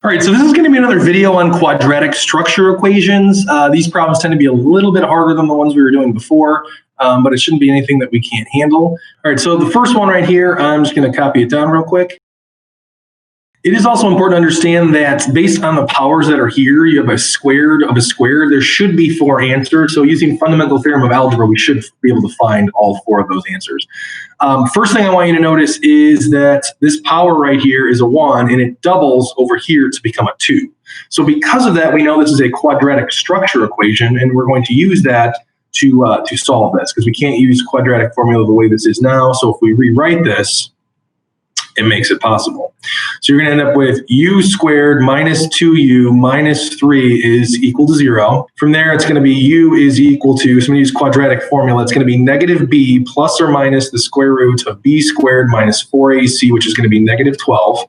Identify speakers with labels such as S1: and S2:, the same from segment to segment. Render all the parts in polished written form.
S1: All right, so this is going to be another video on quadratic structure equations. These problems tend to be a little bit harder than the ones we were doing before, but it shouldn't be anything that we can't handle. All right, so the first one right here, I'm just going to copy it down real quick. It is also important to understand that based on the powers that are here, you have a squared of a square. There should be 4 answers. So using fundamental theorem of algebra, we should be able to find all 4 of those answers. First thing I want you to notice is that this power right here is a 1, and it doubles over here to become a 2. So because of that, we know this is a quadratic structure equation, and we're going to use that to solve this, because we can't use quadratic formula the way this is now. So if we rewrite this, it makes it possible. So you're going to end up with u squared minus 2u minus 3 is equal to 0. From there, it's going to be u is equal to, so I'm going to use quadratic formula. It's going to be negative b plus or minus the square root of b squared minus 4ac, which is going to be negative 12.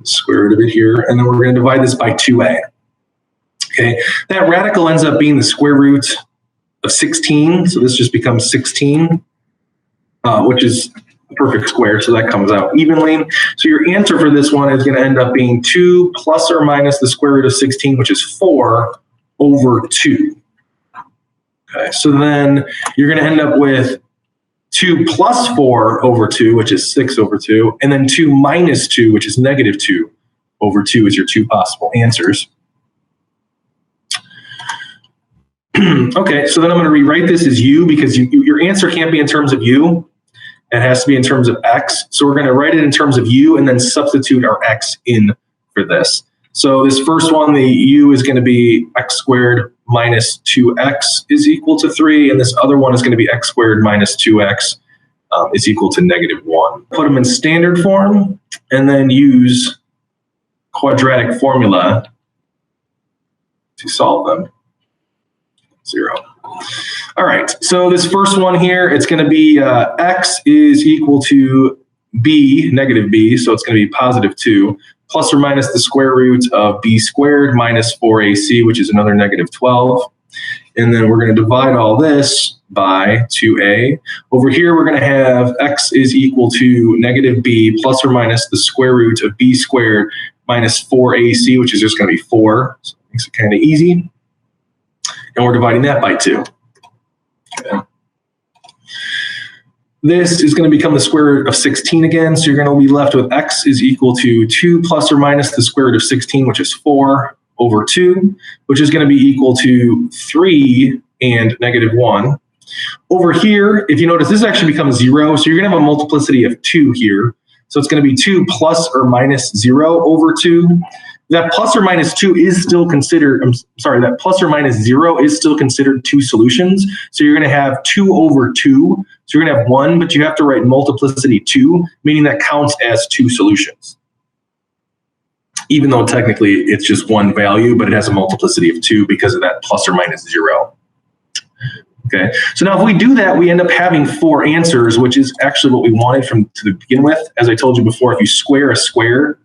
S1: Square root of it here. And then we're going to divide this by 2a. Okay, that radical ends up being the square root of 16. So this just becomes 16, which is perfect square, so that comes out evenly. So your answer for this one is going to end up being 2 plus or minus the square root of 16, which is 4 over 2. Okay, so then you're going to end up with 2 plus 4 over 2, which is 6 over 2, and then 2 minus 2, which is negative 2 over 2 is your 2 possible answers. Okay, so then I'm going to rewrite this as u, because your answer can't be in terms of u. It has to be in terms of x. So we're going to write it in terms of u and then substitute our x in for this. So this first one, the u is going to be x squared minus 2x is equal to 3. And this other one is going to be x squared minus 2x is equal to negative 1. Put them in standard form and then use quadratic formula to solve them. 0. All right, so this first one here, it's going to be x is equal to b, negative b, so it's going to be positive 2, plus or minus the square root of b squared minus 4ac, which is another negative 12. And then we're going to divide all this by 2a. Over here, we're going to have x is equal to negative b plus or minus the square root of b squared minus 4ac, which is just going to be 4. So it makes it kind of easy. And we're dividing that by 2. Okay. This is going to become the square root of 16 again, so you're going to be left with x is equal to 2 plus or minus the square root of 16, which is 4 over 2, which is going to be equal to 3 and negative 1. Over here, if you notice, this actually becomes 0, so you're going to have a multiplicity of 2 here. So it's going to be 2 plus or minus 0 over 2. That plus or minus 2 is still considered, that plus or minus 0 is still considered 2 solutions. So you're going to have 2 over 2. So you're going to have 1, but you have to write multiplicity 2, meaning that counts as 2 solutions. Even though technically it's just 1 value, but it has a multiplicity of 2 because of that plus or minus 0. Okay, so now if we do that, we end up having 4 answers, which is actually what we wanted to begin with. As I told you before, if you square a square,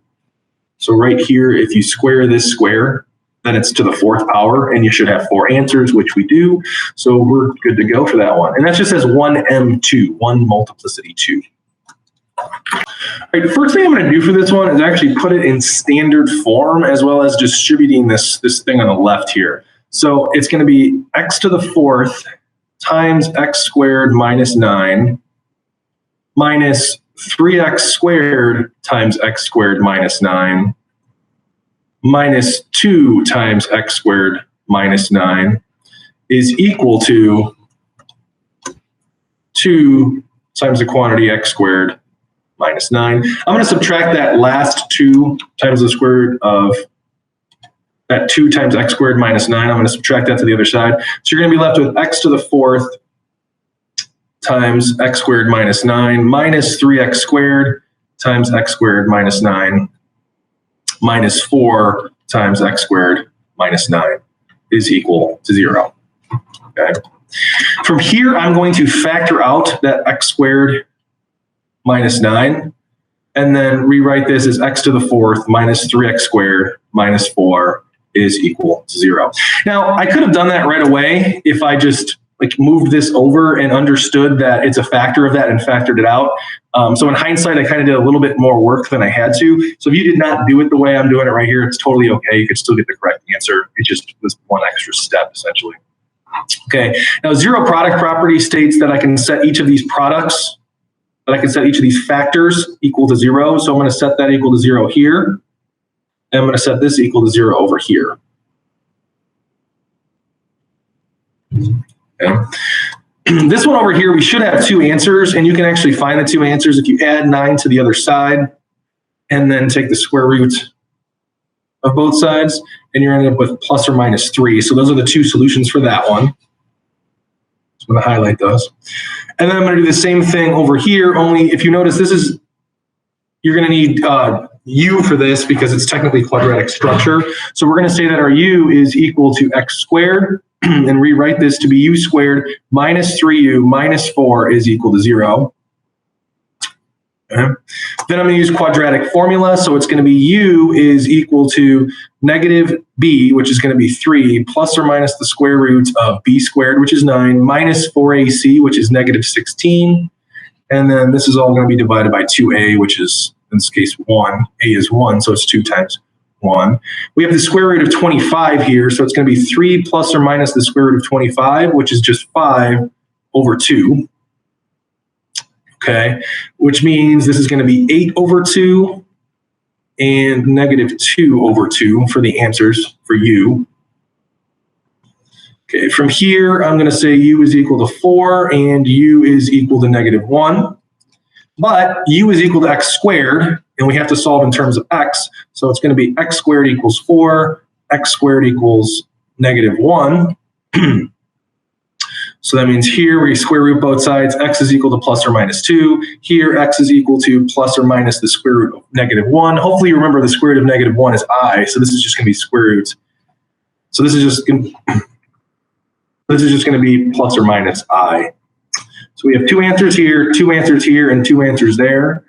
S1: so right here, if you square this square, then it's to the 4th power, and you should have 4 answers, which we do. So we're good to go for that one. And that just says 1m2, 1 multiplicity 2. All right, the first thing I'm going to do for this one is actually put it in standard form, as well as distributing this thing on the left here. So it's going to be x to the 4th times x squared minus 9 minus 3x squared times x squared minus 9 minus 2 times x squared minus 9 is equal to 2 times the quantity x squared minus 9. I'm going to subtract that last 2 times the square root of that 2 times x squared minus 9. I'm going to subtract that to the other side. So you're going to be left with x to the 4th times x squared minus 9 minus 3x squared times x squared minus 9 minus 4 times x squared minus 9 is equal to 0. Okay. From here, I'm going to factor out that x squared minus 9 and then rewrite this as x to the 4th minus 3x squared minus 4 is equal to 0. Now, I could have done that right away if I just like moved this over and understood that it's a factor of that and factored it out. So in hindsight, I kind of did a little bit more work than I had to. So if you did not do it the way I'm doing it right here, it's totally okay. You could still get the correct answer. It just was one extra step, essentially. Okay, now zero product property states that I can set each of these products, that I can set each of these factors equal to 0. So I'm going to set that equal to 0 here. And I'm going to set this equal to 0 over here. Okay. This one over here, we should have 2 answers, and you can actually find the 2 answers if you add 9 to the other side and then take the square root of both sides, and you're ending up with plus or minus 3. So those are the 2 solutions for that one. So I'm going to highlight those. And then I'm going to do the same thing over here, only if you notice this is, you're going to need u for this because it's technically quadratic structure. So we're going to say that our u is equal to x squared, and rewrite this to be u squared minus 3u minus 4 is equal to 0. Okay. Then I'm going to use quadratic formula, so it's going to be u is equal to negative b, which is going to be 3, plus or minus the square root of b squared, which is 9, minus 4ac, which is negative 16. And then this is all going to be divided by 2a, which is, in this case, 1. A is 1, so it's 2 times 1. We have the square root of 25 here, so it's going to be 3 plus or minus the square root of 25, which is just 5 over 2. Okay, which means this is going to be 8 over 2 and negative 2 over 2 for the answers for u. Okay, from here, I'm going to say u is equal to 4 and u is equal to negative 1. But u is equal to x squared, and we have to solve in terms of x. So it's going to be x squared equals 4, x squared equals negative 1. So that means here we square root both sides. X is equal to plus or minus 2. Here, x is equal to plus or minus the square root of negative 1. Hopefully you remember the square root of negative 1 is I, so this is just going to be square roots. So this is just going to be plus or minus I. So we have 2 answers here, 2 answers here, and 2 answers there.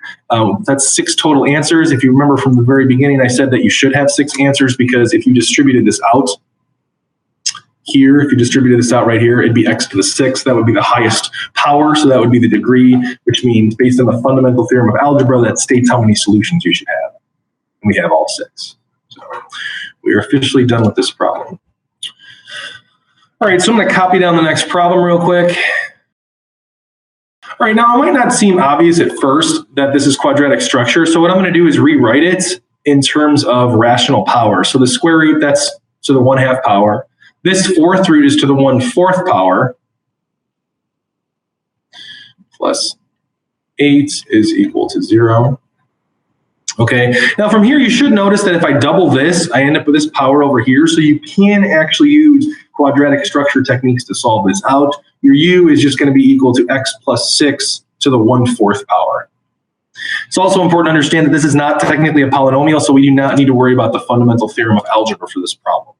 S1: That's 6 total answers. If you remember from the very beginning, I said that you should have 6 answers because if you distributed this out here, if you distributed this out right here, it'd be x to the 6th. That would be the highest power, so that would be the degree, which means based on the fundamental theorem of algebra, that states how many solutions you should have. And we have all 6. So we are officially done with this problem. All right, so I'm going to copy down the next problem real quick. All right, now it might not seem obvious at first that this is quadratic structure. So what I'm going to do is rewrite it in terms of rational power. So the square root, that's to the 1/2 power. This 4th root is to the 1/4 power. Plus 8 is equal to 0. Okay, now from here you should notice that if I double this, I end up with this power over here. So you can actually use quadratic structure techniques to solve this out. Your u is just going to be equal to x plus 6 to the 1/4 power. It's also important to understand that this is not technically a polynomial, so we do not need to worry about the fundamental theorem of algebra for this problem.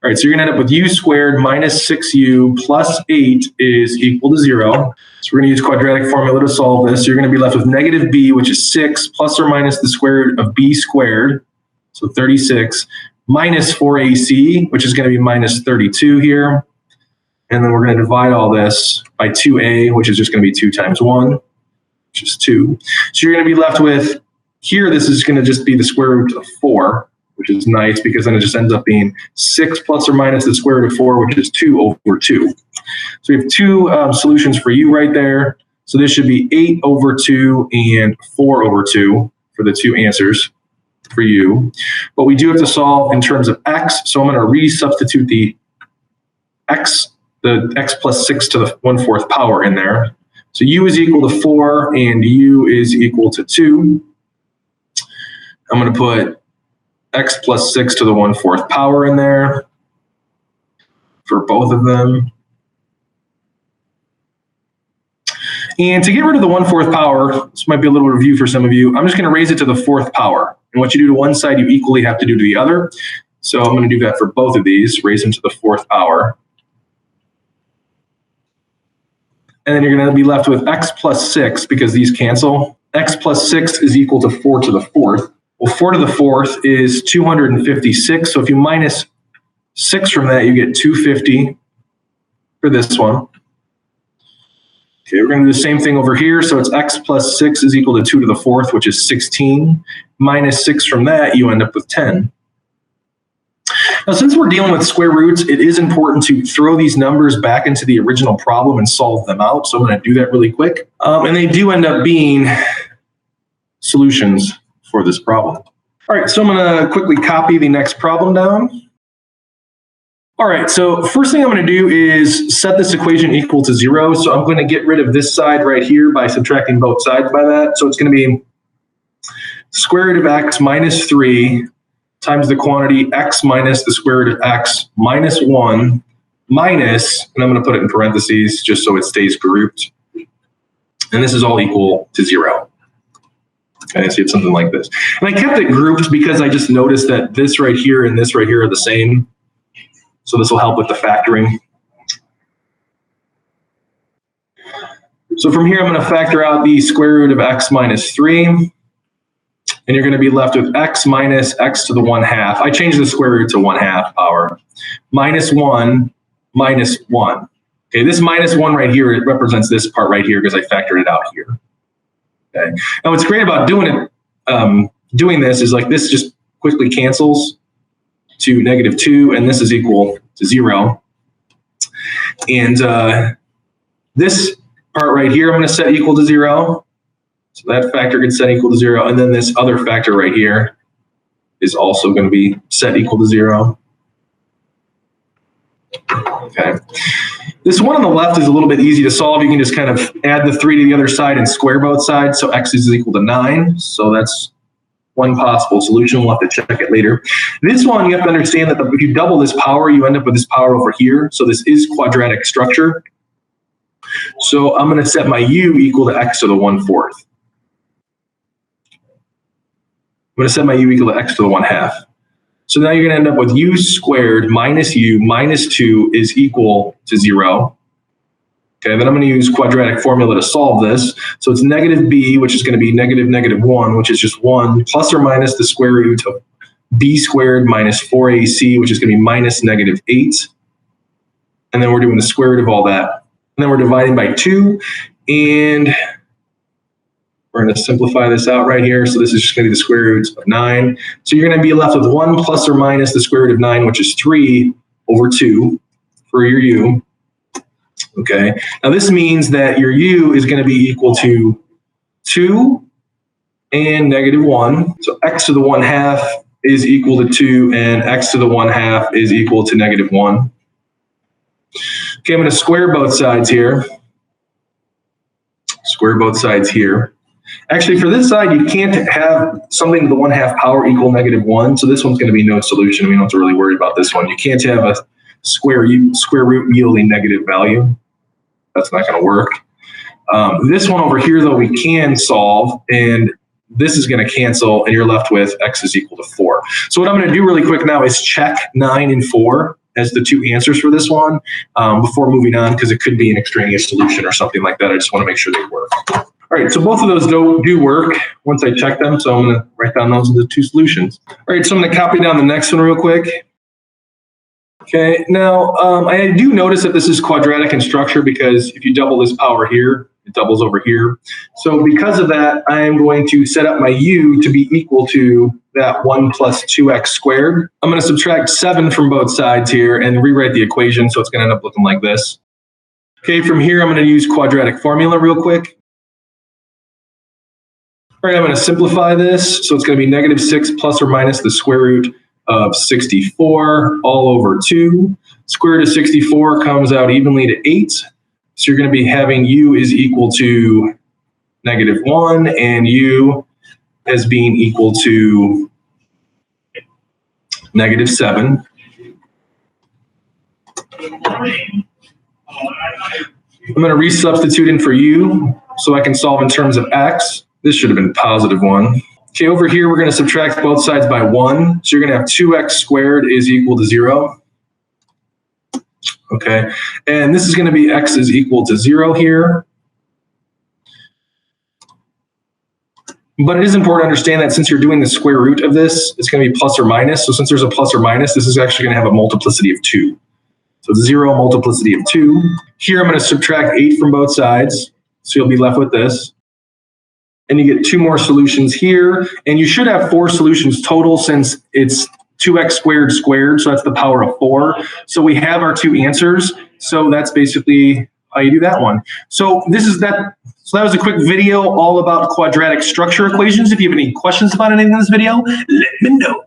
S1: All right, so you're going to end up with u squared minus 6u plus 8 is equal to 0. So we're going to use quadratic formula to solve this. So you're going to be left with negative b, which is 6, plus or minus the square root of b squared, so 36, minus 4ac, which is going to be minus 32 here. And then we're going to divide all this by 2a, which is just going to be 2 times 1, which is 2. So you're going to be left with, here this is going to just be the square root of 4, which is nice because then it just ends up being 6 plus or minus the square root of 4, which is 2 over 2. So we have 2 solutions for u right there. So this should be 8 over 2 and 4 over 2 for the 2 answers for u. But we do have to solve in terms of x. So I'm going to resubstitute the x plus 6 to the 1/4 power in there. So u is equal to 4 and u is equal to 2. I'm going to put x plus 6 to the 1/4 power in there for both of them. And to get rid of the 1/4 power, this might be a little review for some of you, I'm just going to raise it to the 4th power. And what you do to one side, you equally have to do to the other. So I'm going to do that for both of these, raise them to the 4th power. And then you're going to be left with x plus 6 because these cancel. X plus 6 is equal to 4 to the 4th. Well, 4 to the 4th is 256. So if you minus 6 from that, you get 250. for this one. Okay, we're going to do the same thing over here. So it's x plus 6 is equal to 2 to the 4th, which is 16. Minus 6 from that, you end up with 10. Now, since we're dealing with square roots, it is important to throw these numbers back into the original problem and solve them out. So I'm going to do that really quick. And they do end up being solutions for this problem. All right, so I'm going to quickly copy the next problem down. All right, so first thing I'm going to do is set this equation equal to 0. So I'm going to get rid of this side right here by subtracting both sides by that. So it's going to be square root of x minus 3 times the quantity x minus the square root of x minus 1 minus, and I'm going to put it in parentheses just so it stays grouped. And this is all equal to 0. Okay, so it's something like this. And I kept it grouped because I just noticed that this right here and this right here are the same. So this will help with the factoring. So from here, I'm going to factor out the square root of x minus 3. And you're going to be left with x minus x to the 1/2. I changed the square root to 1/2 power. Minus 1 minus 1. Okay, this minus 1 right here, it represents this part right here because I factored it out here. Okay. Now what's great about doing this is like this just quickly cancels to -2, and this is equal to 0. And this part right here, I'm going to set equal to 0. So that factor gets set equal to 0, and then this other factor right here is also going to be set equal to 0. Okay. This one on the left is a little bit easy to solve. You can just kind of add the 3 to the other side and square both sides. So x is equal to 9. So that's one possible solution. We'll have to check it later. This one, you have to understand that if you double this power, you end up with this power over here. So this is quadratic structure. So I'm going to set my u equal to x to the 1/4. I'm going to set my u equal to x to the 1/2. So now you're going to end up with u squared minus u minus 2 is equal to 0. Okay, then I'm going to use quadratic formula to solve this. So it's negative b, which is going to be -1, which is just 1, plus or minus the square root of b squared minus 4ac, which is going to be minus -8. And then we're doing the square root of all that. And then we're dividing by 2. And we're going to simplify this out right here. So this is just going to be the square root of 9. So you're going to be left with 1 plus or minus the square root of 9, which is 3 over 2 for your u. Okay. Now this means that your u is going to be equal to 2 and -1. So x to the 1/2 is equal to 2, and x to the 1/2 is equal to -1. Okay, I'm going to square both sides here. Square both sides here. Actually, for this side, you can't have something to the 1/2 power equal -1. So this one's going to be no solution. We don't have to really worry about this one. You can't have a square root yielding negative value. That's not going to work. This one over here, though, we can solve, and this is going to cancel, and you're left with x is equal to 4. So what I'm going to do really quick now is check 9 and 4 as the 2 answers for this one before moving on, because it could be an extraneous solution or something like that. I just want to make sure they work. All right, so both of those do work once I check them. So I'm going to write down those as the 2 solutions. All right, so I'm going to copy down the next one real quick. Okay, now I do notice that this is quadratic in structure because if you double this power here, it doubles over here. So because of that, I am going to set up my u to be equal to that 1 plus 2x squared. I'm going to subtract 7 from both sides here and rewrite the equation, so it's going to end up looking like this. Okay, from here, I'm going to use quadratic formula real quick. All right, I'm going to simplify this. So it's going to be -6 plus or minus the square root of 64 all over 2. Square root of 64 comes out evenly to 8. So you're going to be having u is equal to -1 and u as being equal to -7. I'm going to resubstitute in for u so I can solve in terms of x. This should have been +1. Okay, over here, we're going to subtract both sides by 1. So you're going to have 2x squared is equal to 0. Okay, and this is going to be x is equal to 0 here. But it is important to understand that since you're doing the square root of this, it's going to be plus or minus. So since there's a plus or minus, this is actually going to have a multiplicity of 2. So 0 multiplicity of 2. Here I'm going to subtract 8 from both sides. So you'll be left with this. And you get 2 more solutions here. And you should have 4 solutions total since it's 2x squared squared. So that's the power of 4. So we have our 2 answers. So that's basically how you do that one. So that was a quick video all about quadratic structure equations. If you have any questions about anything in this video, let me know.